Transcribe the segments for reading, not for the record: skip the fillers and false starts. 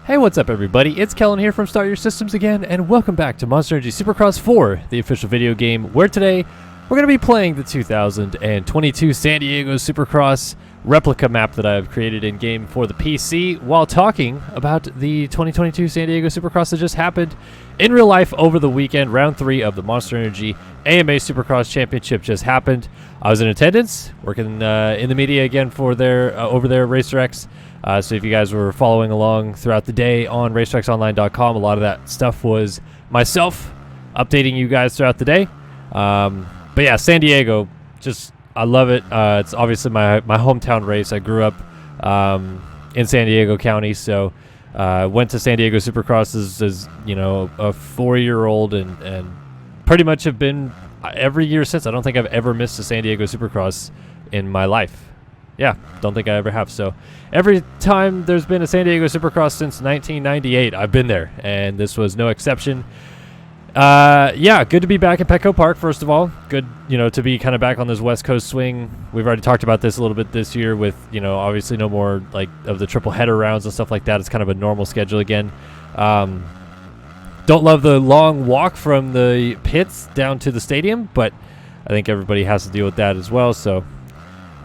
Hey, what's up everybody? It's Kellen here from Start Your Systems again, and welcome back to Monster Energy Supercross 4, the official video game, where today we're going to be playing the 2022 San Diego Supercross replica map that I've created in-game for the PC, while talking about the 2022 San Diego Supercross that just happened in real life over the weekend. Round 3 of the Monster Energy AMA Supercross Championship just happened. I was in attendance, working in the media again for their over there at RacerX. So if you guys were following along throughout the day on racerxonline.com, a lot of that stuff was myself updating you guys throughout the day. But yeah, San Diego, I love it. It's obviously my hometown race. I grew up in San Diego County, so went to San Diego Supercross as you know, a 4-year-old, and pretty much have been every year since. I don't think I've ever missed a San Diego Supercross in my life. Yeah, don't think I ever have. So every time there's been a San Diego Supercross since 1998, I've been there, and this was no exception. Yeah, good to be back in Petco Park, first of all. Good, to be kind of back on this West Coast swing. We've already talked about this a little bit this year with, obviously no more like of the triple header rounds and stuff like that. It's kind of a normal schedule again. Don't love the long walk from the pits down to the stadium, but I think everybody has to deal with that as well. So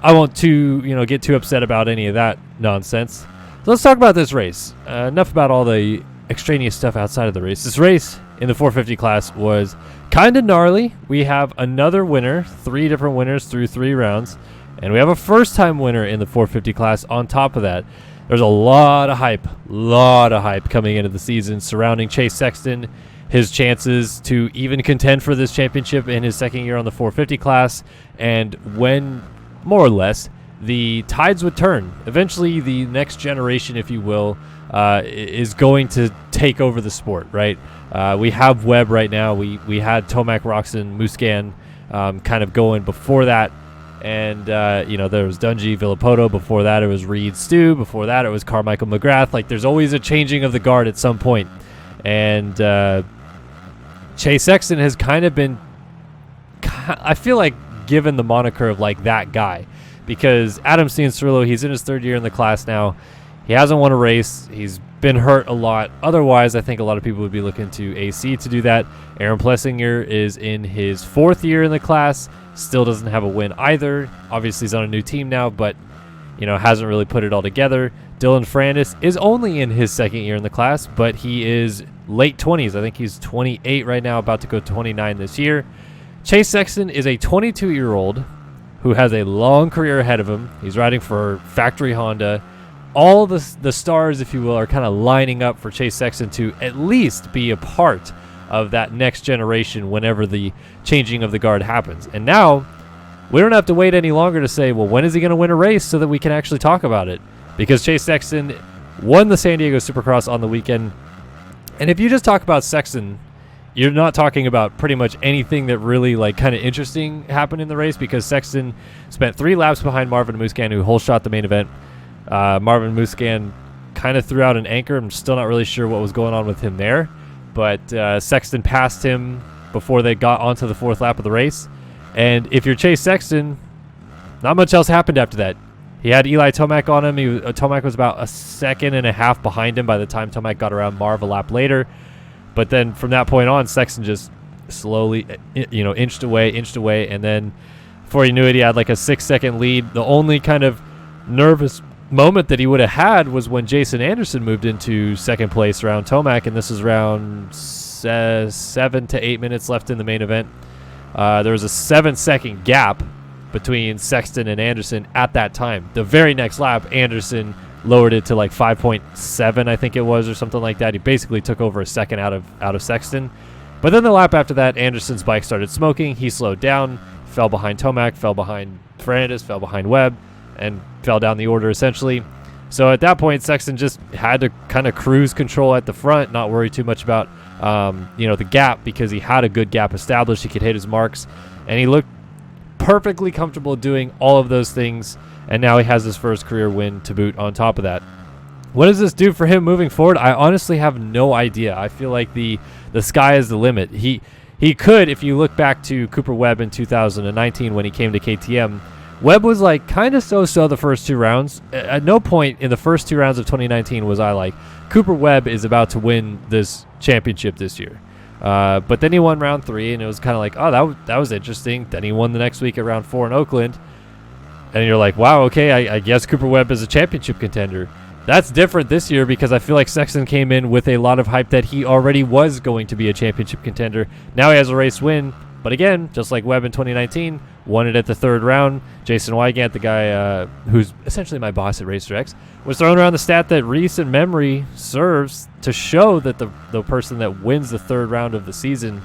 I won't get too upset about any of that nonsense. So let's talk about this race. Enough about all the extraneous stuff outside of the race. This race in the 450 class was kind of gnarly. We have another winner, 3 different winners through 3 rounds, and we have a first-time winner in the 450 class on top of that. There's a lot of hype coming into the season surrounding Chase Sexton, his chances to even contend for this championship in his second year on the 450 class, and when, more or less, the tides would turn. Eventually, the next generation, if you will, is going to take over the sport, right? We have Webb right now. We had Tomac, Roczen, Musquin kind of going before that. And, there was Dungey, Villapoto. Before that, it was Reed, Stu. Before that, it was Carmichael McGrath. Like, there's always a changing of the guard at some point. And Chase Sexton has kind of been, I feel like, given the moniker of, like, that guy. Because Adam Cianciarulo, he's in his 3rd year in the class now. He hasn't won a race. He's been hurt a lot. Otherwise, I think a lot of people would be looking to AC to do that. Aaron Plessinger is in his 4th year in the class. Still doesn't have a win either. Obviously, he's on a new team now, but, hasn't really put it all together. Dylan Franis is only in his 2nd year in the class, but he is late 20s. I think he's 28 right now, about to go 29 this year. Chase Sexton is a 22-year-old who has a long career ahead of him. He's riding for factory Honda. All the stars, if you will, are kind of lining up for Chase Sexton to at least be a part of that next generation whenever the changing of the guard happens. And now, we don't have to wait any longer to say, well, when is he going to win a race so that we can actually talk about it? Because Chase Sexton won the San Diego Supercross on the weekend. And if you just talk about Sexton, you're not talking about pretty much anything that really kind of interesting happened in the race, because Sexton spent 3 laps behind Marvin Musquin, who whole shot the main event. Marvin Musquin kind of threw out an anchor. I'm still not really sure what was going on with him there, but Sexton passed him before they got onto the 4th lap of the race. And if you're Chase Sexton, not much else happened after that. He had Eli Tomac on him. Tomac was about a 1.5 seconds behind him by the time Tomac got around Marv a lap later. But then from that point on, Sexton just slowly, inched away. And then before you knew it, he had like a 6-second lead. The only kind of nervous moment that he would have had was when Jason Anderson moved into 2nd place around Tomac, and this is around 7 to 8 minutes left in the main event. There was a 7-second gap between Sexton and Anderson at that time. The very next lap, Anderson lowered it to like 5.7, I think it was, or something like that. He basically took over a second out of Sexton. But then the lap after that, Anderson's bike started smoking. He slowed down, fell behind Tomac, fell behind Franis, fell behind Webb, and fell down the order essentially. So at that point, Sexton just had to kind of cruise control at the front, not worry too much about the gap, because he had a good gap established. He could hit his marks, and he looked perfectly comfortable doing all of those things. And now he has his first career win to boot on top of that. What does this do for him moving forward? I honestly have no idea. I feel like the sky is the limit. He could, if you look back to Cooper Webb in 2019 when he came to KTM, Webb was kind of so-so the first 2 rounds. At no point in the first 2 rounds of 2019 was I like, Cooper Webb is about to win this championship this year. But then he won round 3, and it was kind of like, oh, that was interesting. Then he won the next week at round 4 in Oakland. And you're like, wow, okay, I guess Cooper Webb is a championship contender. That's different this year because I feel like Sexton came in with a lot of hype that he already was going to be a championship contender. Now he has a race win. But again, just like Webb in 2019, won it at the 3rd round. Jason Wygant, the guy who's essentially my boss at Racer X, was throwing around the stat that recent memory serves to show that the person that wins the 3rd round of the season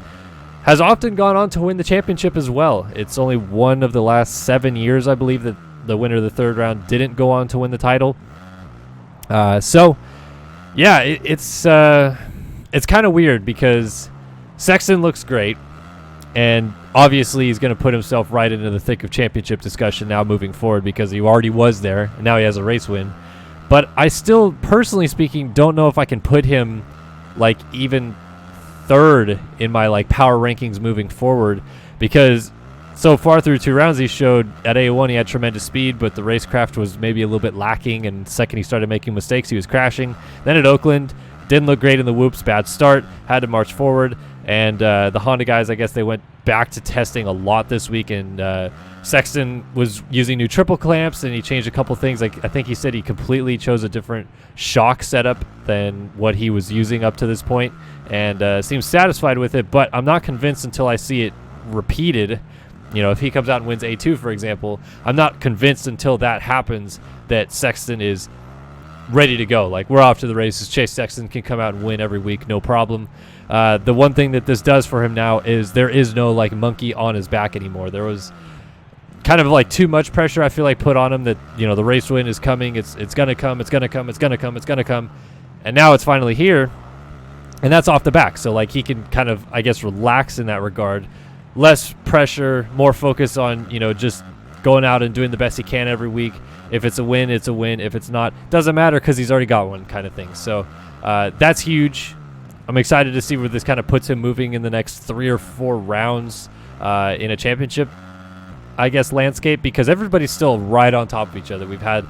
has often gone on to win the championship as well. It's only one of the last 7 years, I believe, that the winner of the 3rd round didn't go on to win the title. So, yeah, it's kind of weird because Sexton looks great. And obviously he's going to put himself right into the thick of championship discussion now moving forward because he already was there, and now he has a race win. But I still, personally speaking, don't know if I can put him like even 3rd in my like power rankings moving forward because so far through 2 rounds he showed at A1 he had tremendous speed, but the racecraft was maybe a little bit lacking, and second he started making mistakes, he was crashing. Then at Oakland, didn't look great in the whoops, bad start, had to march forward. And the Honda guys, I guess they went back to testing a lot this week, and Sexton was using new triple clamps, and he changed a couple things. Like I think he said he completely chose a different shock setup than what he was using up to this point, and seems satisfied with it. But I'm not convinced until I see it repeated. You know, if he comes out and wins A2, for example, I'm not convinced until that happens that Sexton is ready to go. Like, we're off to the races. Chase Sexton can come out and win every week, no problem. The one thing that this does for him now is there is no like monkey on his back anymore. There was kind of like too much pressure, I feel like, put on him that, you know, the race win is coming. It's gonna come. It's gonna come. It's gonna come. It's gonna come. And now it's finally here, and that's off the back. So like he can kind of, I guess, relax in that regard. Less pressure, more focus on, you know, just going out and doing the best he can every week. If it's a win, it's a win. If it's not, doesn't matter because he's already got one, kind of thing. So that's huge. I'm excited to see where this kind of puts him moving in the next 3 or 4 rounds in a championship, I guess, landscape, because everybody's still right on top of each other. We've had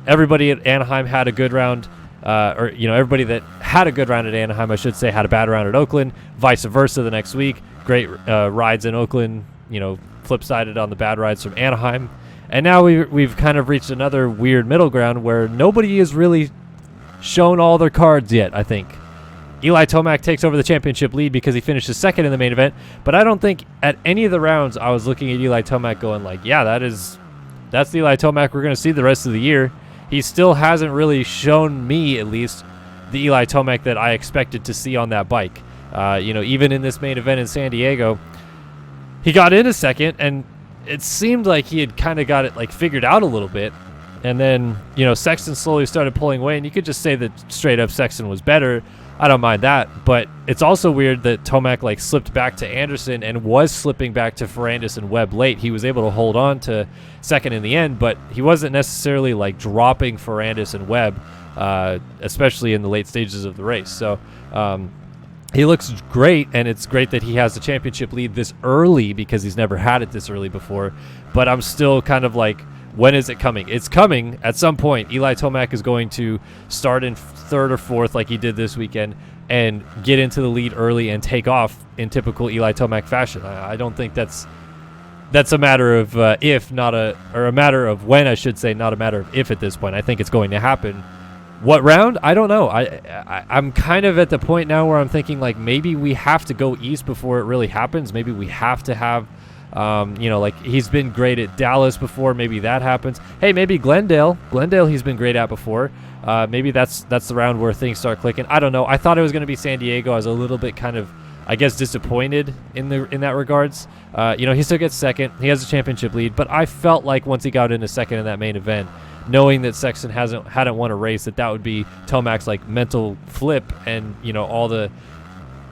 everybody at Anaheim had a good round, or, you know, everybody that had a good round at Anaheim, I should say, had a bad round at Oakland, vice versa the next week. Great rides in Oakland, you know, flip-sided on the bad rides from Anaheim. And now we've kind of reached another weird middle ground where nobody has really shown all their cards yet, I think. Eli Tomac takes over the championship lead because he finishes 2nd in the main event, but I don't think at any of the rounds I was looking at Eli Tomac going like, yeah, that's the Eli Tomac we're going to see the rest of the year. He still hasn't really shown me, at least, the Eli Tomac that I expected to see on that bike. You know, even in this main event in San Diego, he got into 2nd, and it seemed like he had kind of got it like figured out a little bit. And then, you know, Sexton slowly started pulling away, and you could just say that straight up Sexton was better. I don't mind that, but it's also weird that Tomac like slipped back to Anderson and was slipping back to Franis and Webb late. He was able to hold on to 2nd in the end, but he wasn't necessarily like dropping Franis and Webb, especially in the late stages of the race. So he looks great, and it's great that he has the championship lead this early because he's never had it this early before. But I'm still kind of like, when is it coming? It's coming at some point. Eli Tomac is going to start in 3rd or 4th like he did this weekend and get into the lead early and take off in typical Eli Tomac fashion. I don't think that's a matter of if, not or a matter of when, I should say, not a matter of if at this point. I think it's going to happen. What round? I don't know. I'm kind of at the point now where I'm thinking like maybe we have to go east before it really happens. Maybe we have to have you know, like he's been great at Dallas before. Maybe that happens. Hey, maybe Glendale he's been great at before. Maybe that's the round where things start clicking. I don't know. I thought it was going to be San Diego. I was a little bit kind of, I guess, disappointed in that regards. You know, he still gets 2nd. He has a championship lead, but I felt like once he got into 2nd in that main event, knowing that Sexton hadn't won a race, that would be Tomac's like mental flip, and, you know, all the,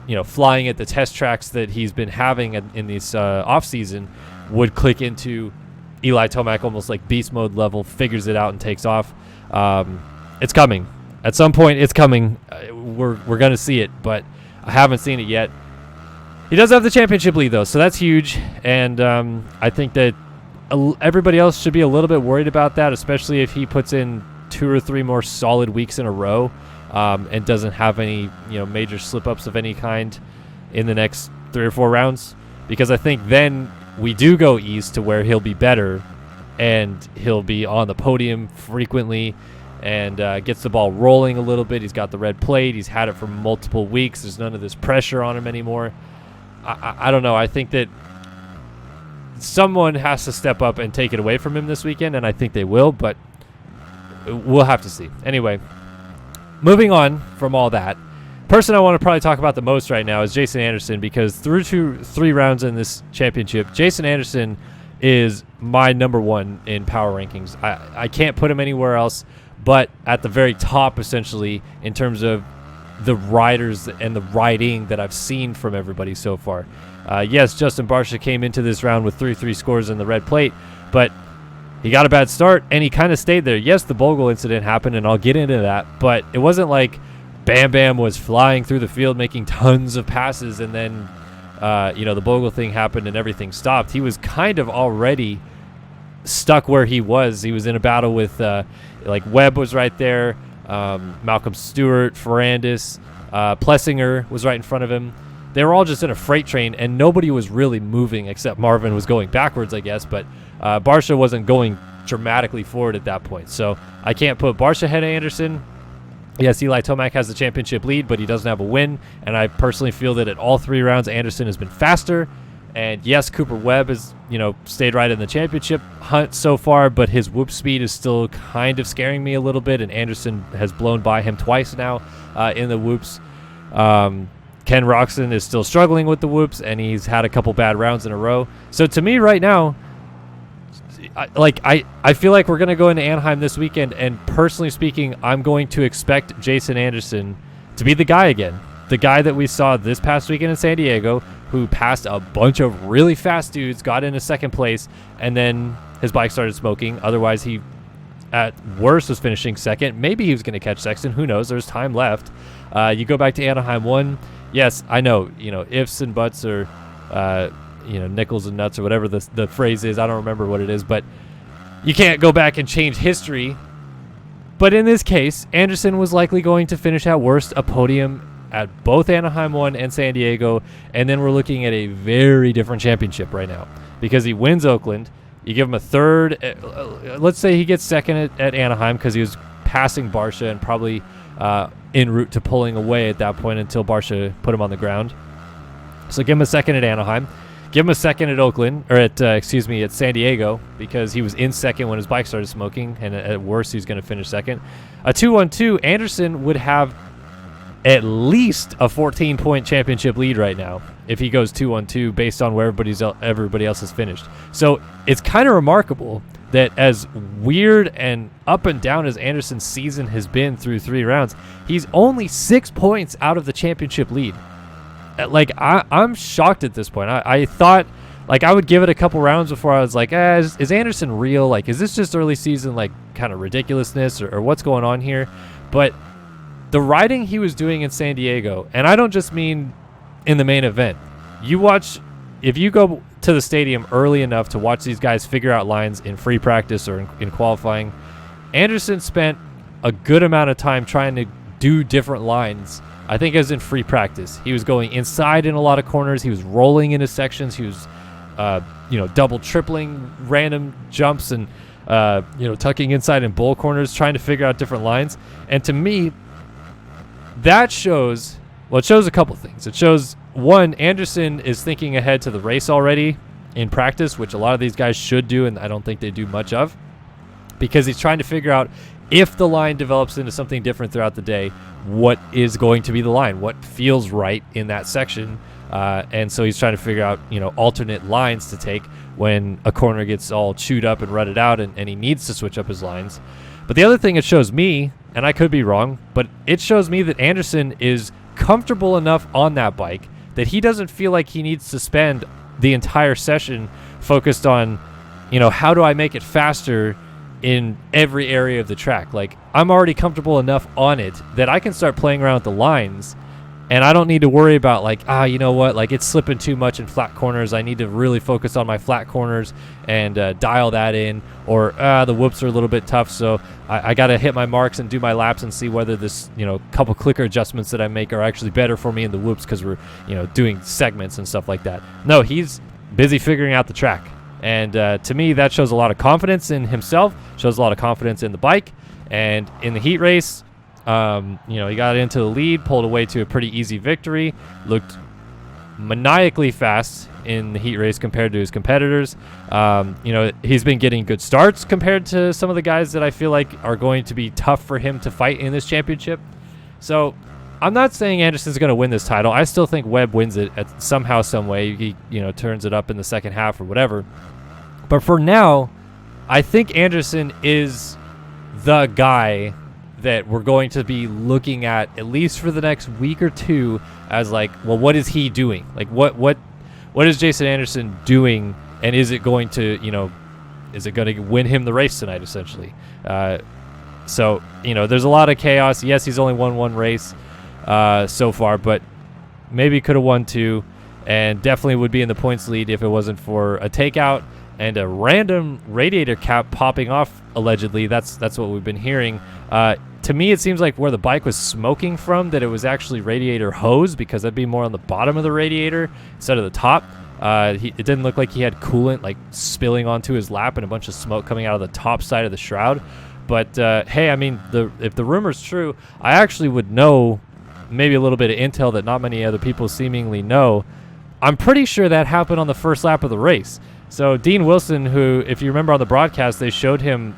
you know, flying at the test tracks that he's been having in this off season would click into Eli Tomac almost like beast mode level, figures it out and takes off. It's coming at some point. It's coming. We're gonna see it, but I haven't seen it yet. He does have the championship lead though, so that's huge, and I think that everybody else should be a little bit worried about that, especially if he puts in 2 or 3 more solid weeks in a row. and doesn't have any major slip-ups of any kind in the next 3 or 4 rounds, because I think then we do go east to where he'll be better and he'll be on the podium frequently and gets the ball rolling a little bit. He's got the red plate. He's had it for multiple weeks. There's none of this pressure on him anymore. I don't know. I think that someone has to step up and take it away from him this weekend, and I think they will, but we'll have to see. Anyway, moving on from all that, person I want to probably talk about the most right now is Jason Anderson, because through 3 rounds in this championship, Jason Anderson is my number 1 in power rankings. I can't put him anywhere else but at the very top, essentially, in terms of the riders and the riding that I've seen from everybody so far. Yes, Justin Barcia came into this round with 3-3 scores in the red plate, but he got a bad start, and he kind of stayed there. Yes, the Bogle incident happened, and I'll get into that, but it wasn't like Bam Bam was flying through the field making tons of passes, and then the Bogle thing happened and everything stopped. He was kind of already stuck where he was. He was in a battle with Webb was right there, Malcolm Stewart, Franis, Plessinger was right in front of him. They were all just in a freight train, and nobody was really moving except Marvin was going backwards, I guess, but Barcia wasn't going dramatically forward at that point. So I can't put Barcia ahead of Anderson. Yes, Eli Tomac has the championship lead, but he doesn't have a win, and I personally feel that at all 3 rounds, Anderson has been faster. And yes, Cooper Webb has, stayed right in the championship hunt so far, but his whoop speed is still kind of scaring me a little bit, and Anderson has blown by him twice now in the whoops. Ken Roxon is still struggling with the whoops, and he's had a couple bad rounds in a row. So to me right now, I feel like we're going to go into Anaheim this weekend, and personally speaking, I'm going to expect Jason Anderson to be the guy again. The guy that we saw this past weekend in San Diego, who passed a bunch of really fast dudes, got into second place, and then his bike started smoking. Otherwise, he, at worst, was finishing second. Maybe he was going to catch Sexton. Who knows? There's time left. You go back to Anaheim 1. Yes, I know, ifs and buts or, nickels and nuts or whatever the phrase is. I don't remember what it is, but you can't go back and change history. But in this case, Anderson was likely going to finish at worst a podium at both Anaheim 1 and San Diego, and then we're looking at a very different championship right now because he wins Oakland. You give him a third. Let's say he gets second at Anaheim because he was passing Barcia and probably en route to pulling away at that point until Barcia put him on the ground. So give him a second at Anaheim. Give him a second at Oakland, or at San Diego, because he was in second when his bike started smoking, and at worst, he's going to finish second. A 2-1-2, Anderson would have at least a 14-point championship lead right now if he goes 2-1-2 based on where everybody else has finished. So it's kind of remarkable that as weird and up and down as Anderson's season has been through 3 rounds, he's only 6 points out of the championship lead. I'm shocked at this point. I thought I would give it a couple rounds before I was like, is Anderson real? Is this just early season kind of ridiculousness or what's going on here? But the riding he was doing in San Diego, and I don't just mean in the main event. If you go to the stadium early enough to watch these guys figure out lines in free practice or in qualifying, Anderson spent a good amount of time trying to do different lines. I think it was in free practice. He was going inside in a lot of corners. He was rolling into sections. He was, double, tripling random jumps and, tucking inside in bull corners, trying to figure out different lines. And to me, that shows a couple things. It shows, one, Anderson is thinking ahead to the race already in practice, which a lot of these guys should do, and I don't think they do much of, because he's trying to figure out if the line develops into something different throughout the day, what is going to be the line, what feels right in that section. And so he's trying to figure out, alternate lines to take when a corner gets all chewed up and rutted out and he needs to switch up his lines. But the other thing it shows me, and I could be wrong, but it shows me that Anderson is comfortable enough on that bike that he doesn't feel like he needs to spend the entire session focused on, how do I make it faster in every area of the track. I'm already comfortable enough on it that I can start playing around with the lines And I don't need to worry about like, you know what, like it's slipping too much in flat corners. I need to really focus on my flat corners and dial that in. Or the whoops are a little bit tough, so I got to hit my marks and do my laps and see whether this, couple clicker adjustments that I make are actually better for me in the whoops because we're, doing segments and stuff like that. No, he's busy figuring out the track. And to me, that shows a lot of confidence in himself, shows a lot of confidence in the bike. And in the heat race, he got into the lead, pulled away to a pretty easy victory, looked maniacally fast in the heat race compared to his competitors. He's been getting good starts compared to some of the guys that I feel like are going to be tough for him to fight in this championship. So I'm not saying Anderson's going to win this title. I still think Webb wins it somehow, some way. He, turns it up in the second half or whatever. But for now, I think Anderson is the guy that we're going to be looking at least for the next week or two as like, well, what is he doing? Like what is Jason Anderson doing, and is it going to, is it going to win him the race tonight essentially? So, there's a lot of chaos. Yes, he's only won one race so far, but maybe could have won two, and definitely would be in the points lead if it wasn't for a takeout and a random radiator cap popping off allegedly. That's what we've been hearing. To me, it seems like where the bike was smoking from, that it was actually radiator hose, because that'd be more on the bottom of the radiator instead of the top. It didn't look like he had coolant like spilling onto his lap and a bunch of smoke coming out of the top side of the shroud. But hey, I mean, if the rumor's true, I actually would know maybe a little bit of intel that not many other people seemingly know. I'm pretty sure that happened on the first lap of the race. So Dean Wilson, who, if you remember on the broadcast, they showed him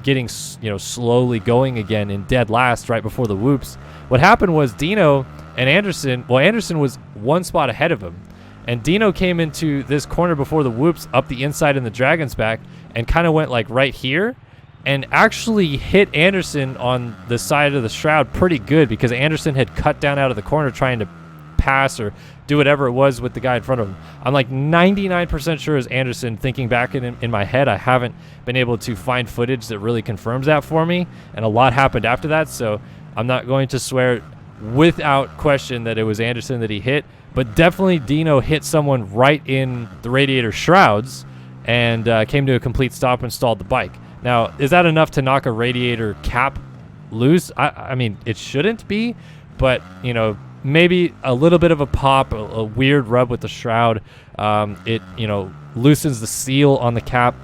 getting, slowly going again in dead last right before the whoops. What happened was Dino and Anderson was one spot ahead of him. And Dino came into this corner before the whoops up the inside in the Dragon's back and kind of went like right here and actually hit Anderson on the side of the shroud pretty good, because Anderson had cut down out of the corner trying to pass or do whatever it was with the guy in front of him. I'm like 99% sure it's Anderson. Thinking back in my head, I haven't been able to find footage that really confirms that for me, and a lot happened after that, so I'm not going to swear without question that it was Anderson that he hit, but definitely Dino hit someone right in the radiator shrouds and came to a complete stop and stalled the bike. Now, is that enough to knock a radiator cap loose? I mean, it shouldn't be, but, maybe a little bit of a pop, a weird rub with the shroud. It, loosens the seal on the cap.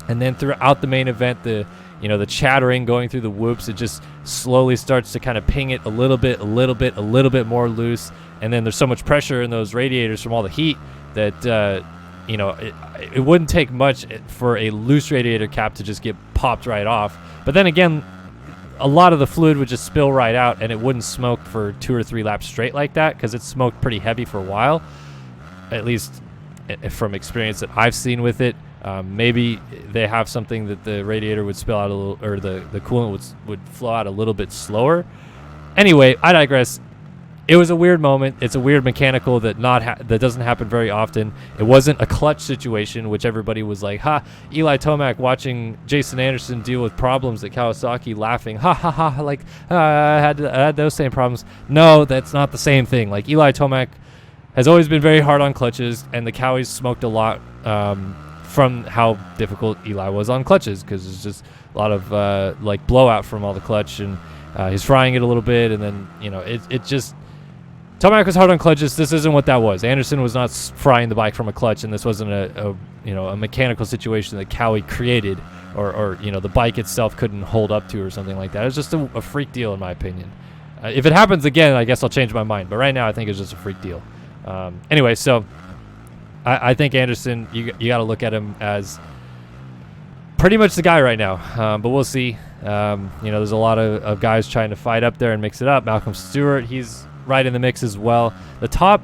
And then throughout the main event, the chattering going through the whoops, it just slowly starts to kind of ping it a little bit more loose. And then there's so much pressure in those radiators from all the heat that, it wouldn't take much for a loose radiator cap to just get popped right off. But then again, a lot of the fluid would just spill right out, and it wouldn't smoke for 2 or 3 laps straight like that, because it smoked pretty heavy for a while, at least from experience that I've seen with it. Maybe they have something that the radiator would spill out a little, or the coolant would flow out a little bit slower. Anyway, I digress. It was a weird moment. It's a weird mechanical that that doesn't happen very often. It wasn't a clutch situation, which everybody was like, Eli Tomac watching Jason Anderson deal with problems at Kawasaki, laughing, like, I had those same problems. No, that's not the same thing. Like, Eli Tomac has always been very hard on clutches, and the Cowies smoked a lot from how difficult Eli was on clutches, because it's just a lot of blowout from all the clutch, and he's frying it a little bit, and then it just. Tomac was hard on clutches. This isn't what that was. Anderson was not frying the bike from a clutch, and this wasn't a mechanical situation that Cowie created, or the bike itself couldn't hold up to or something like that. It was just a freak deal, in my opinion. If it happens again, I guess I'll change my mind. But right now, I think it's just a freak deal. Anyway, so I think Anderson, you got to look at him as pretty much the guy right now. But we'll see. There's a lot of guys trying to fight up there and mix it up. Malcolm Stewart, he's right in the mix as well. The top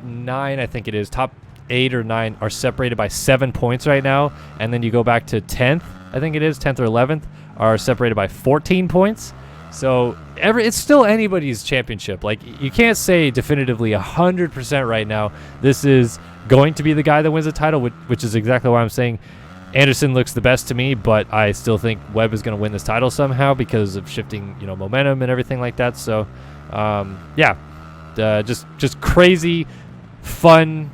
9, I think it is, top 8 or 9 are separated by 7 points right now, and then you go back to 10th, I think it is, 10th or 11th, are separated by 14 points. So it's still anybody's championship. Like, you can't say definitively 100% right now this is going to be the guy that wins the title, which is exactly why I'm saying Anderson looks the best to me, but I still think Webb is going to win this title somehow because of shifting, momentum and everything like that. So Just crazy fun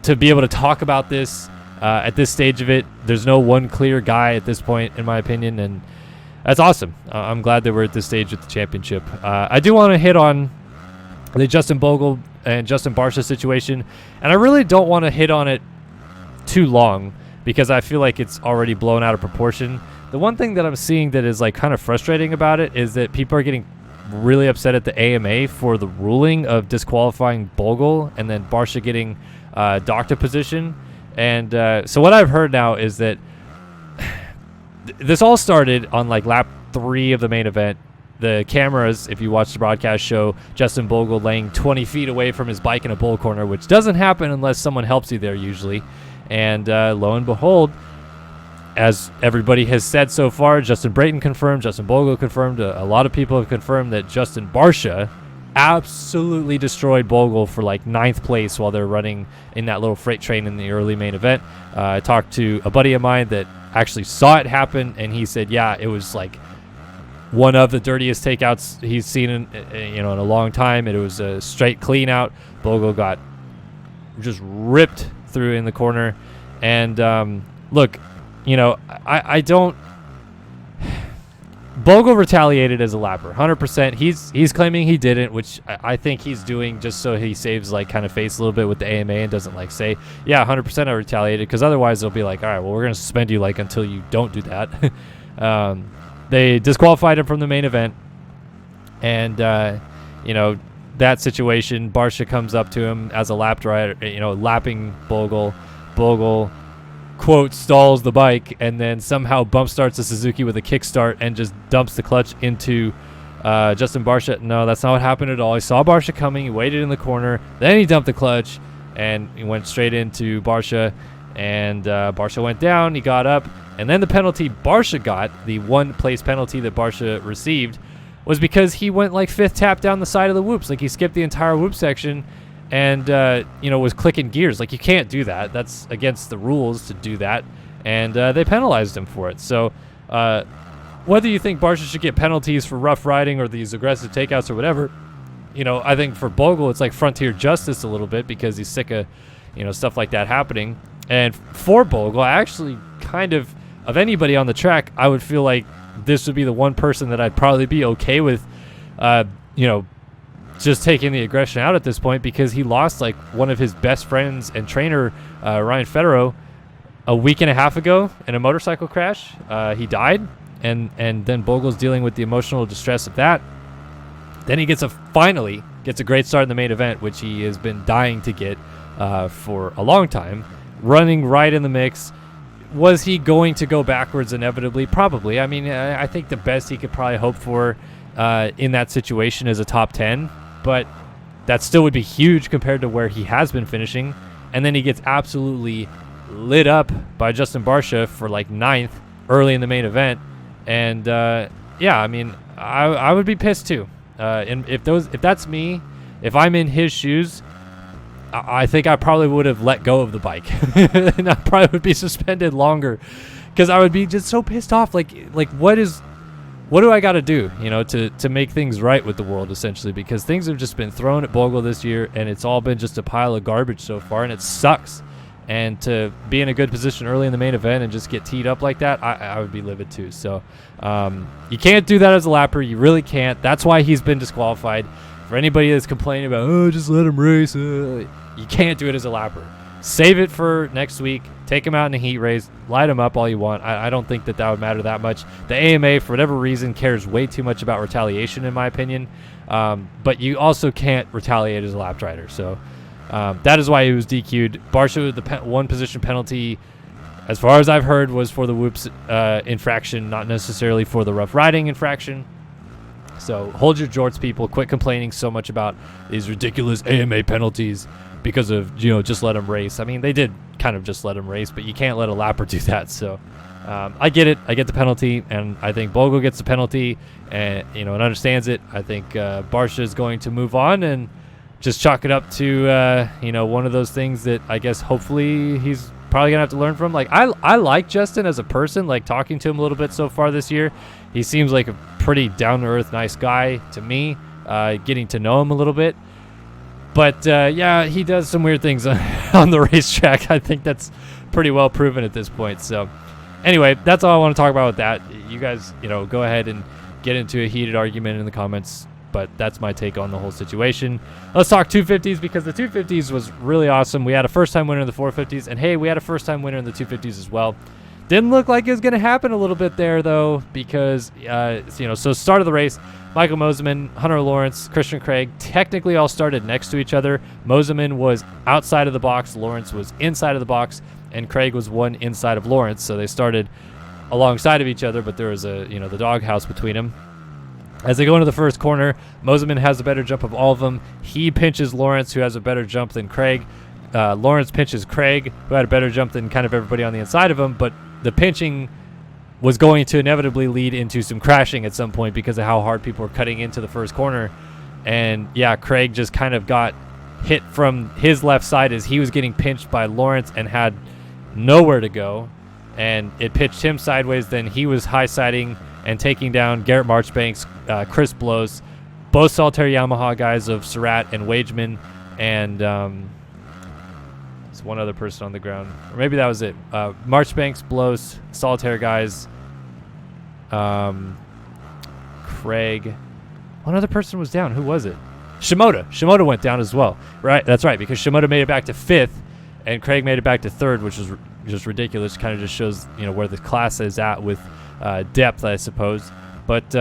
to be able to talk about this at this stage of it. There's no one clear guy at this point, in my opinion, and that's awesome. I'm glad that we're at this stage with the championship. I do want to hit on the Justin Bogle and Justin Barcia situation, and I really don't want to hit on it too long because I feel like it's already blown out of proportion. The one thing that I'm seeing that is like kind of frustrating about it is that people are getting really upset at the AMA for the ruling of disqualifying Bogle and then Barcia getting docked a position. And so what I've heard now is that this all started on like lap 3 of the main event. The cameras, if you watch the broadcast, show Justin Bogle laying 20 feet away from his bike in a bull corner, which doesn't happen unless someone helps you there usually. And lo and behold, as everybody has said so far, Justin Brayton confirmed, Justin Bogle confirmed, a lot of people have confirmed that Justin Barcia absolutely destroyed Bogle for like 9th place while they're running in that little freight train in the early main event. I talked to a buddy of mine that actually saw it happen, and he said, yeah, it was like one of the dirtiest takeouts he's seen in a long time. It was a straight clean out. Bogle got just ripped through in the corner. And look, I don't. Bogle retaliated as a lapper, 100%. He's claiming he didn't, which I think he's doing just so he saves like kind of face a little bit with the AMA and doesn't like say, yeah, 100% I retaliated, because otherwise they'll be like, all right, well, we're gonna suspend you like until you don't do that. They disqualified him from the main event, and that situation, Barcia comes up to him as a lap rider, lapping Bogle. Bogle, quote, stalls the bike and then somehow bump starts the Suzuki with a kickstart and just dumps the clutch into Justin Barcia. No, that's not what happened at all. He saw Barcia coming. He waited in the corner. Then he dumped the clutch and he went straight into Barcia. And Barcia went down. He got up. And then the penalty Barcia got, the 1-place penalty that Barcia received, was because he went like 5th tap down the side of the whoops. Like he skipped the entire whoop section and was clicking gears. Like, you can't do that. That's against the rules to do that, and they penalized him for it. So whether you think Barcia should get penalties for rough riding or these aggressive takeouts or whatever, I think for Bogle it's like frontier justice a little bit, because he's sick of stuff like that happening. And for Bogle, I actually kind of anybody on the track, I would feel like this would be the one person that I'd probably be okay with just taking the aggression out at this point, because he lost like one of his best friends and trainer, Ryan Federer, a week and a half ago in a motorcycle crash. He died, and then Bogle's dealing with the emotional distress of that. Then he finally gets a great start in the main event, which he has been dying to get for a long time, running right in the mix. Was he going to go backwards inevitably? Probably. I mean, I think the best he could probably hope for in that situation is a top 10. But that still would be huge compared to where he has been finishing. And then he gets absolutely lit up by Justin Barcia for like 9th early in the main event. And I mean, I would be pissed too. And if that's me, if I'm in his shoes, I think I probably would have let go of the bike. And I probably would be suspended longer, because I would be just so pissed off. Like what do I got to do, to make things right with the world, essentially? Because things have just been thrown at Bogle this year, and it's all been just a pile of garbage so far, and it sucks. And to be in a good position early in the main event and just get teed up like that, I would be livid too. So you can't do that as a lapper. You really can't. That's why he's been disqualified. For anybody that's complaining about, just let him race, you can't do it as a lapper. Save it for next week. Take him out in a heat race. Light him up all you want. I don't think that would matter that much. The AMA, for whatever reason, cares way too much about retaliation, in my opinion. But you also can't retaliate as a lap rider. So that is why he was DQ'd. Barcia, the one position penalty, as far as I've heard, was for the whoops infraction, not necessarily for the rough riding infraction. So hold your jorts, people. Quit complaining so much about these ridiculous AMA penalties because of, just let them race. I mean, they did kind of just let them race, but you can't let a lapper do that. So I get it. I get the penalty, and I think Bogle gets the penalty and, and understands it. I think Barcia is going to move on and just chalk it up to, one of those things that I guess hopefully he's probably going to have to learn from. Like, I like Justin as a person, like talking to him a little bit so far this year. He seems like a pretty down-to-earth, nice guy to me. getting to know him a little bit. But yeah, he does some weird things on the racetrack. I think that's pretty well proven at this point. So anyway, that's all I want to talk about with that. You guys, go ahead and get into a heated argument in the comments. But that's my take on the whole situation. Let's talk 250s, because the 250s was really awesome. We had a first-time winner in the 450s, and hey, we had a first-time winner in the 250s as well. Didn't look like it was going to happen a little bit there, though, because, so start of the race, Michael Mosiman, Hunter Lawrence, Christian Craig technically all started next to each other. Mosiman was outside of the box, Lawrence was inside of the box, and Craig was one inside of Lawrence. So they started alongside of each other, but there was the doghouse between them. As they go into the first corner, Mosiman has a better jump of all of them. He pinches Lawrence, who has a better jump than Craig. Lawrence pinches Craig, who had a better jump than kind of everybody on the inside of him, but the pinching was going to inevitably lead into some crashing at some point because of how hard people were cutting into the first corner. And yeah, Craig just kind of got hit from his left side as he was getting pinched by Lawrence and had nowhere to go. And it pitched him sideways. Then he was high-siding and taking down Garrett Marchbanks, Chris Blows, both Solitaire Yamaha guys of Surratt and Wageman, and there's one other person on the ground. Or maybe that was it. Marchbanks, Blows, Solitaire guys, Craig. One other person was down. Who was it? Shimoda. Shimoda went down as well. Right, that's right, because Shimoda made it back to 5th, and Craig made it back to 3rd, which is just ridiculous. Kind of just shows, where the class is at with depth, I suppose. But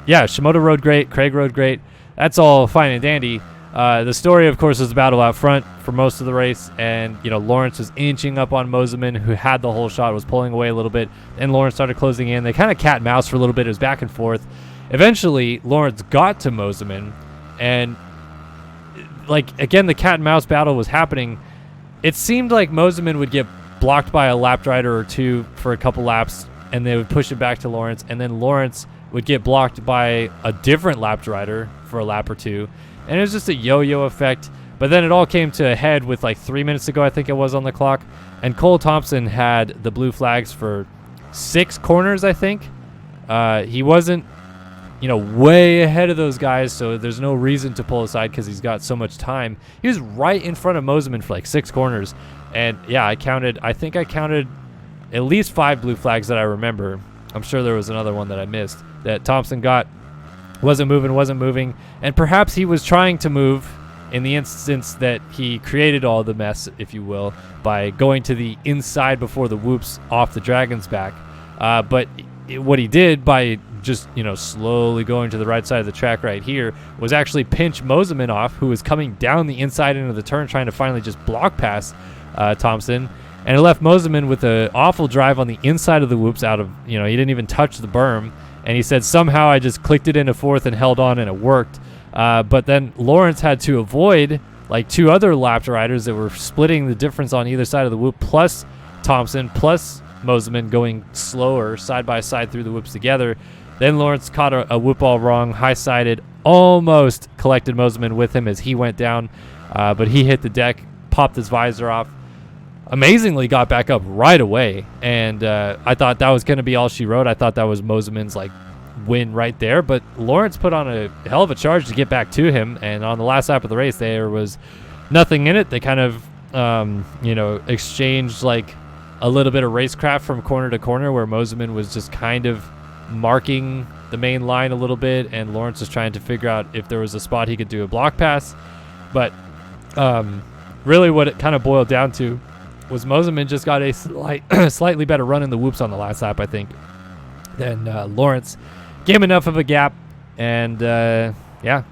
yeah, Shimoda rode great, Craig rode great. That's all fine and dandy. The story, of course, was the battle out front for most of the race, and Lawrence was inching up on Mosiman, who had the whole shot, was pulling away a little bit, and Lawrence started closing in. They kind of cat and mouse for a little bit. It was back and forth. Eventually, Lawrence got to Mosiman, and again, the cat and mouse battle was happening. It seemed like Mosiman would get blocked by a lap rider or two for a couple laps, and they would push it back to Lawrence, and then Lawrence would get blocked by a different lap rider for a lap or two, and it was just a yo-yo effect. But then it all came to a head with 3 minutes to go, I think it was, on the clock, and Cole Thompson had the blue flags for 6 corners, I think. He wasn't way ahead of those guys, so there's no reason to pull aside because he's got so much time. He was right in front of Mosiman for 6 corners. And yeah, I think I counted at least 5 blue flags that I remember. I'm sure there was another one that I missed that Thompson got. Wasn't moving. And perhaps he was trying to move in the instance that he created all the mess, if you will, by going to the inside before the whoops off the Dragon's back. But what he did by just, slowly going to the right side of the track right here was actually pinch Mosiman off, who was coming down the inside into the turn trying to finally just block past Thompson. And it left Mosiman with an awful drive on the inside of the whoops out of, he didn't even touch the berm. And he said, somehow I just clicked it into 4th and held on and it worked. But then Lawrence had to avoid 2 other lap riders that were splitting the difference on either side of the whoop, plus Thompson, plus Mosiman going slower side by side through the whoops together. Then Lawrence caught a whoop ball wrong, high-sided, almost collected Mosiman with him as he went down, but he hit the deck, popped his visor off, amazingly got back up right away, and I thought that was going to be all she wrote. I thought that was Mosiman's win right there, but Lawrence put on a hell of a charge to get back to him, and on the last lap of the race there was nothing in it. They kind of exchanged a little bit of racecraft from corner to corner, where Mosiman was just kind of marking the main line a little bit, and Lawrence was trying to figure out if there was a spot he could do a block pass. But really what it kind of boiled down to was Mosiman just got a slightly better run in the whoops on the last lap, I think, than Lawrence. Gave him enough of a gap, and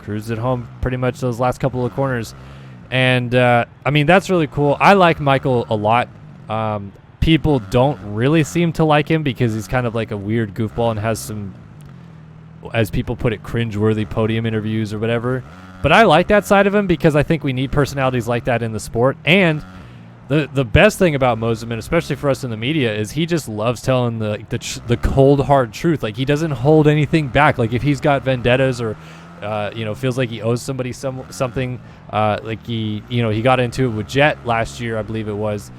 cruised it home pretty much those last couple of corners. And that's really cool. I like Michael a lot. People don't really seem to like him because he's kind of a weird goofball and has some, as people put it, cringeworthy podium interviews or whatever. But I like that side of him because I think we need personalities like that in the sport. And the best thing about Mosiman, especially for us in the media, is he just loves telling the cold hard truth. He doesn't hold anything back. If he's got vendettas or feels like he owes somebody something, he got into it with Jet last year, I believe it was.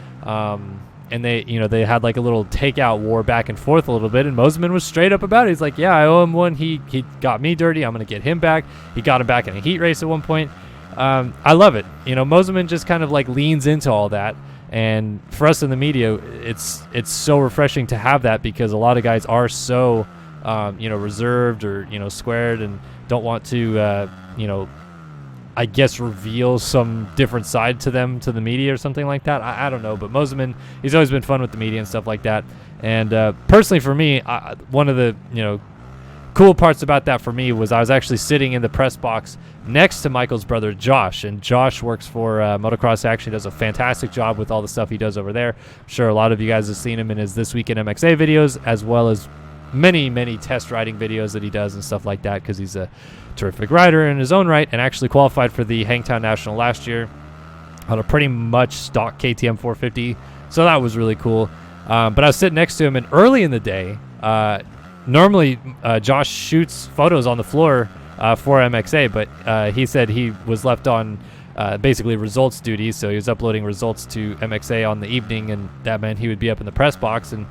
and they had like a little takeout war back and forth a little bit, and Mosiman was straight up about it. He's like, yeah, I owe him one. He got me dirty. I'm going to get him back. He got him back in a heat race at one point. I love it. Mosiman just kind of like leans into all that. And for us in the media, it's so refreshing to have that, because a lot of guys are so, reserved or, squared and don't want to, I guess, reveal some different side to them to the media or something like that. I don't know. But Mosiman, he's always been fun with the media and stuff like that. And personally for me, one of the, cool parts about that for me was I was actually sitting in the press box next to Michael's brother Josh, and Josh works for Motocross Action. He does a fantastic job with all the stuff he does over there. I'm sure a lot of you guys have seen him in his This Week in MXA videos, as well as many test riding videos that he does and stuff like that, because he's a terrific rider in his own right, and actually qualified for the Hangtown National last year on a pretty much stock KTM 450, so that was really cool. But I was sitting next to him, and early in the day, normally, Josh shoots photos on the floor for MXA, but he said he was left on basically results duty, so he was uploading results to MXA on the evening, and that meant he would be up in the press box. And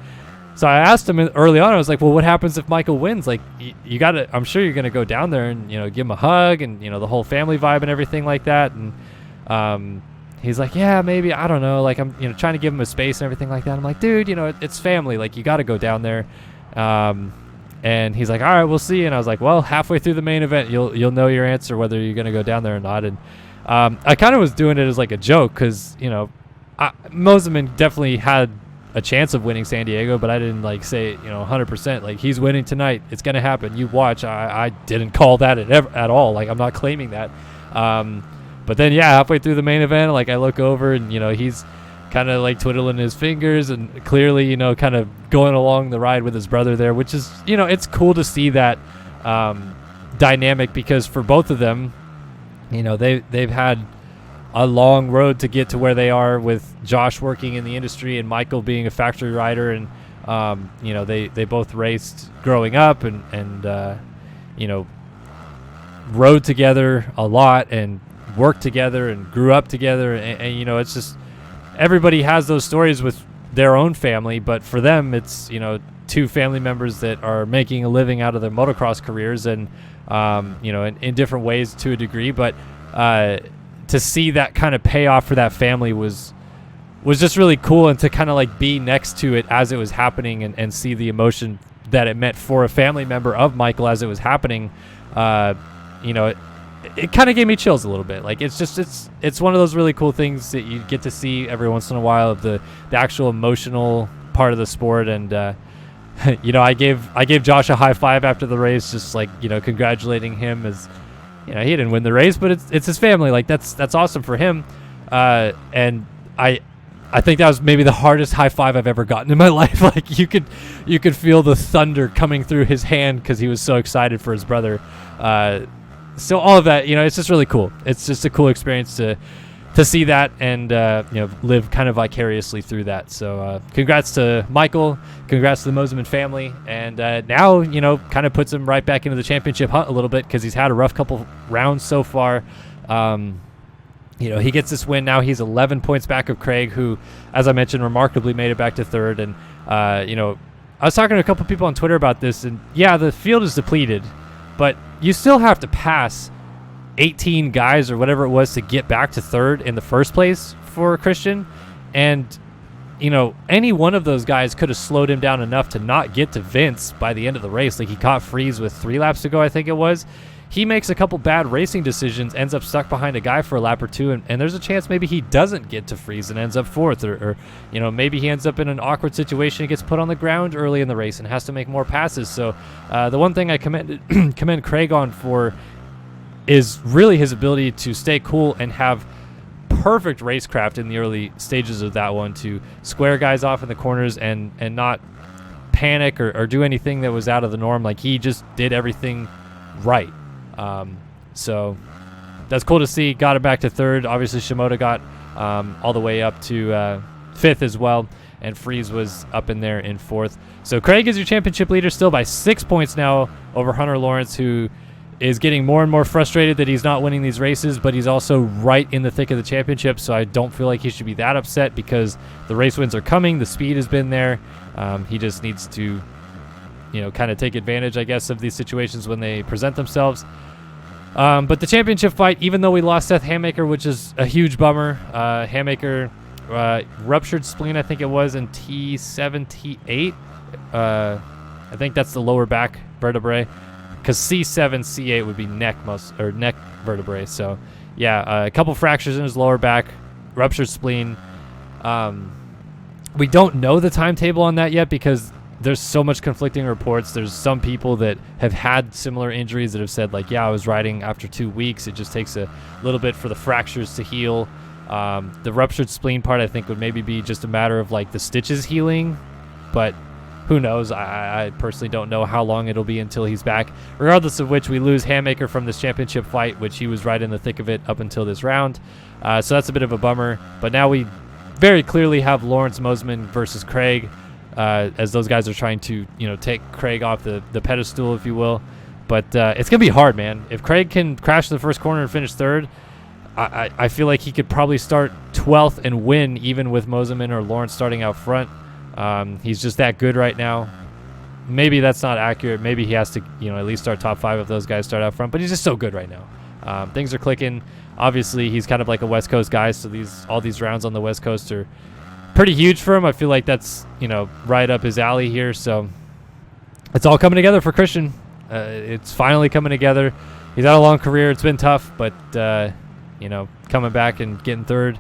so I asked him early on, I was like, well, what happens if Michael wins? Like, you got to, I'm sure you're going to go down there and, give him a hug and, the whole family vibe and everything like that. And he's like, yeah, maybe, I don't know. Like, I'm, trying to give him a space and everything like that. I'm like, dude, it's family. Like, you got to go down there. And he's like, all right, we'll see. And I was like, well, halfway through the main event, you'll know your answer, whether you're going to go down there or not. And I kind of was doing it as like a joke, because, Mosiman definitely had a chance of winning San Diego, but I didn't like say, 100%, like, he's winning tonight. It's going to happen. You watch. I didn't call that at all. Like, I'm not claiming that. But then, yeah, halfway through the main event, like, I look over and, he's kind of like twiddling his fingers and clearly, kind of going along the ride with his brother there, which is, it's cool to see that dynamic, because for both of them, they've had a long road to get to where they are, with Josh working in the industry and Michael being a factory rider. And, they both raced growing up and rode together a lot and worked together and grew up together. And it's just, everybody has those stories with their own family, but for them, it's, two family members that are making a living out of their motocross careers, and, in different ways to a degree. But to see that kind of payoff for that family was just really cool, and to kind of like be next to it as it was happening and see the emotion that it meant for a family member of Michael as it was happening. It kind of gave me chills a little bit. Like, it's one of those really cool things that you get to see every once in a while, of the actual emotional part of the sport. And I gave Josh a high five after the race, just like, congratulating him, as he didn't win the race, but it's his family. Like, that's awesome for him. And I think that was maybe the hardest high five I've ever gotten in my life. Like, you could feel the thunder coming through his hand, because he was so excited for his brother. So all of that, it's just really cool. It's just a cool experience to see that and, live kind of vicariously through that. So congrats to Michael. Congrats to the Mosiman family. And now, kind of puts him right back into the championship hunt a little bit, because he's had a rough couple rounds so far. He gets this win. Now he's 11 points back of Craig, who, as I mentioned, remarkably made it back to third. And, I was talking to a couple people on Twitter about this, and yeah, the field is depleted, but you still have to pass 18 guys or whatever it was to get back to third in the first place for Christian. And, any one of those guys could have slowed him down enough to not get to Vince by the end of the race. Like, he caught Franis with 3 laps to go, I think it was. He makes a couple bad racing decisions, ends up stuck behind a guy for a lap or two, and there's a chance maybe he doesn't get to Franis and ends up fourth, or maybe he ends up in an awkward situation and gets put on the ground early in the race and has to make more passes. So the one thing I commend Craig on for is really his ability to stay cool and have perfect racecraft in the early stages of that one, to square guys off in the corners and not panic or do anything that was out of the norm. Like, he just did everything right. So that's cool to see. Got it back to third. Obviously, Shimoda got all the way up to fifth as well, and Franis was up in there in fourth. So Craig is your championship leader still by 6 points now over Hunter Lawrence, who is getting more and more frustrated that he's not winning these races, but he's also right in the thick of the championship, so I don't feel like he should be that upset because the race wins are coming. The speed has been there. He just needs to, kind of take advantage, I guess, of these situations when they present themselves. But the championship fight, even though we lost Seth Hammaker, which is a huge bummer, Hammaker ruptured spleen, I think it was, in T7, T8. I think that's the lower back vertebrae. Because C7, C8 would be neck vertebrae. So, yeah, a couple fractures in his lower back, ruptured spleen. We don't know the timetable on that yet because there's so much conflicting reports. There's some people that have had similar injuries that have said, like, yeah, I was riding after 2 weeks. It just takes a little bit for the fractures to heal. The ruptured spleen part, I think, would maybe be just a matter of, like, the stitches healing. But who knows? I personally don't know how long it'll be until he's back. Regardless of which, we lose Hammaker from this championship fight, which he was right in the thick of it up until this round. So that's a bit of a bummer. But now we very clearly have Lawrence Mosiman versus Craig, as those guys are trying to, take Craig off the pedestal, if you will. But it's going to be hard, man. If Craig can crash the first corner and finish third, I feel like he could probably start 12th and win even with Mosiman or Lawrence starting out front. He's just that good right now. Maybe that's not accurate. Maybe he has to, at least start top 5 if those guys start out front. But he's just so good right now. Things are clicking. Obviously, he's kind of like a West Coast guy, so all these rounds on the West Coast are pretty huge for him. I feel like that's, right up his alley here. So it's all coming together for Christian. It's finally coming together. He's had a long career. It's been tough, but, coming back and getting third,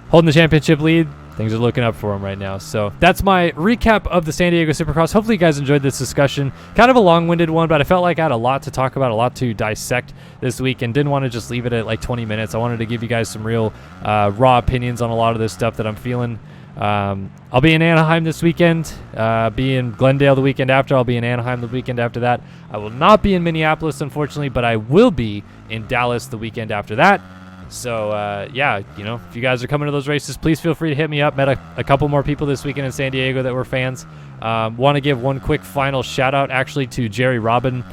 holding the championship lead. Things are looking up for him right now. So that's my recap of the San Diego Supercross. Hopefully you guys enjoyed this discussion. Kind of a long-winded one, but I felt like I had a lot to talk about, a lot to dissect this week, and didn't want to just leave it at like 20 minutes. I wanted to give you guys some real raw opinions on a lot of this stuff that I'm feeling. I'll be in Anaheim this weekend, be in Glendale the weekend after. I'll be in Anaheim the weekend after that. I will not be in Minneapolis, unfortunately, but I will be in Dallas the weekend after that. So, if you guys are coming to those races, please feel free to hit me up. Met a couple more people this weekend in San Diego that were fans. Want to give one quick final shout-out, actually, to Jerry Robin,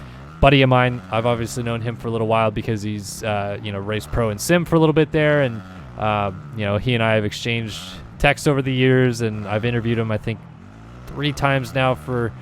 buddy of mine. I've obviously known him for a little while because he's, raced pro and sim for a little bit there. And, he and I have exchanged texts over the years, and I've interviewed him, I think, 3 times now for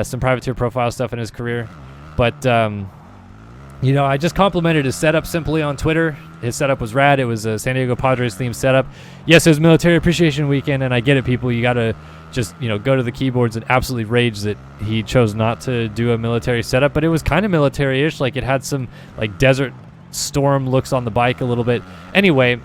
some privateer profile stuff in his career. But, I just complimented his setup simply on Twitter. His setup was rad. It was a San Diego Padres themed setup. Yes, it was Military Appreciation Weekend, and I get it, people. You got to just, go to the keyboards and absolutely rage that he chose not to do a military setup, but it was kind of military-ish. Like, it had some, like, Desert Storm looks on the bike a little bit. Anyway,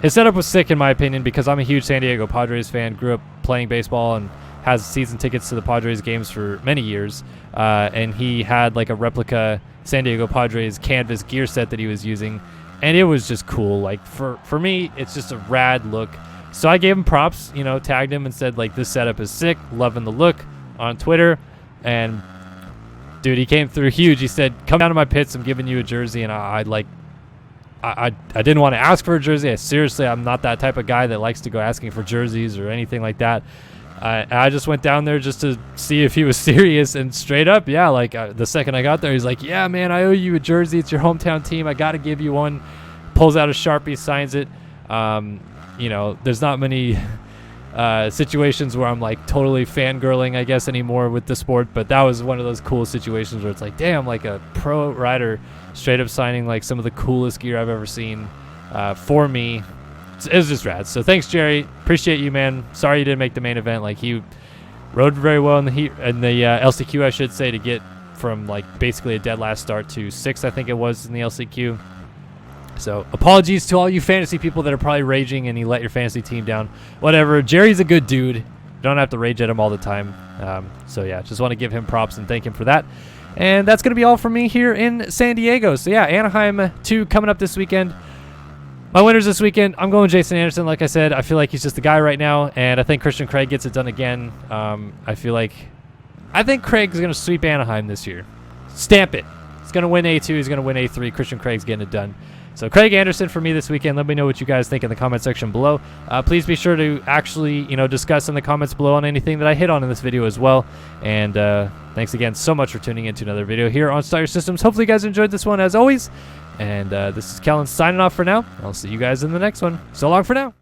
his setup was sick, in my opinion, because I'm a huge San Diego Padres fan, grew up playing baseball, and has season tickets to the Padres games for many years. And he had, like, a replica San Diego Padres canvas gear set that he was using, and it was just cool. Like, for me, it's just a rad look. So I gave him props, tagged him and said, like, this setup is sick, loving the look on Twitter. And dude, he came through huge. He said, come down to my pits, I'm giving you a jersey. And I didn't want to ask for a jersey. Seriously, I'm not that type of guy that likes to go asking for jerseys or anything like that. I just went down there just to see if he was serious, and straight up, yeah, like the second I got there, he's like, yeah, man, I owe you a jersey. It's your hometown team. I got to give you one. Pulls out a Sharpie, signs it. There's not many situations where I'm like totally fangirling, I guess, anymore with the sport, but that was one of those cool situations where it's like, damn, like a pro rider straight up signing like some of the coolest gear I've ever seen for me. It was just rad. So thanks, Jerry. Appreciate you, man. Sorry you didn't make the main event. Like, he rode very well in the LCQ, I should say, to get from like basically a dead last start to 6th, I think it was, in the LCQ. So apologies to all you fantasy people that are probably raging and he let your fantasy team down. Whatever. Jerry's a good dude. You don't have to rage at him all the time. So yeah, just want to give him props and thank him for that. And that's going to be all from me here in San Diego. So yeah, Anaheim 2 coming up this weekend. My winners this weekend, I'm going Jason Anderson. Like I said, I feel like he's just the guy right now, and I think Christian Craig gets it done again. I think Craig's going to sweep Anaheim this year. Stamp it. He's going to win A2. He's going to win A3. Christian Craig's getting it done. So Craig Anderson for me this weekend. Let me know what you guys think in the comment section below. Please be sure to actually, discuss in the comments below on anything that I hit on in this video as well. And thanks again so much for tuning in to another video here on Start Your Systems. Hopefully you guys enjoyed this one as always. And this is Kellen signing off for now. I'll see you guys in the next one. So long for now.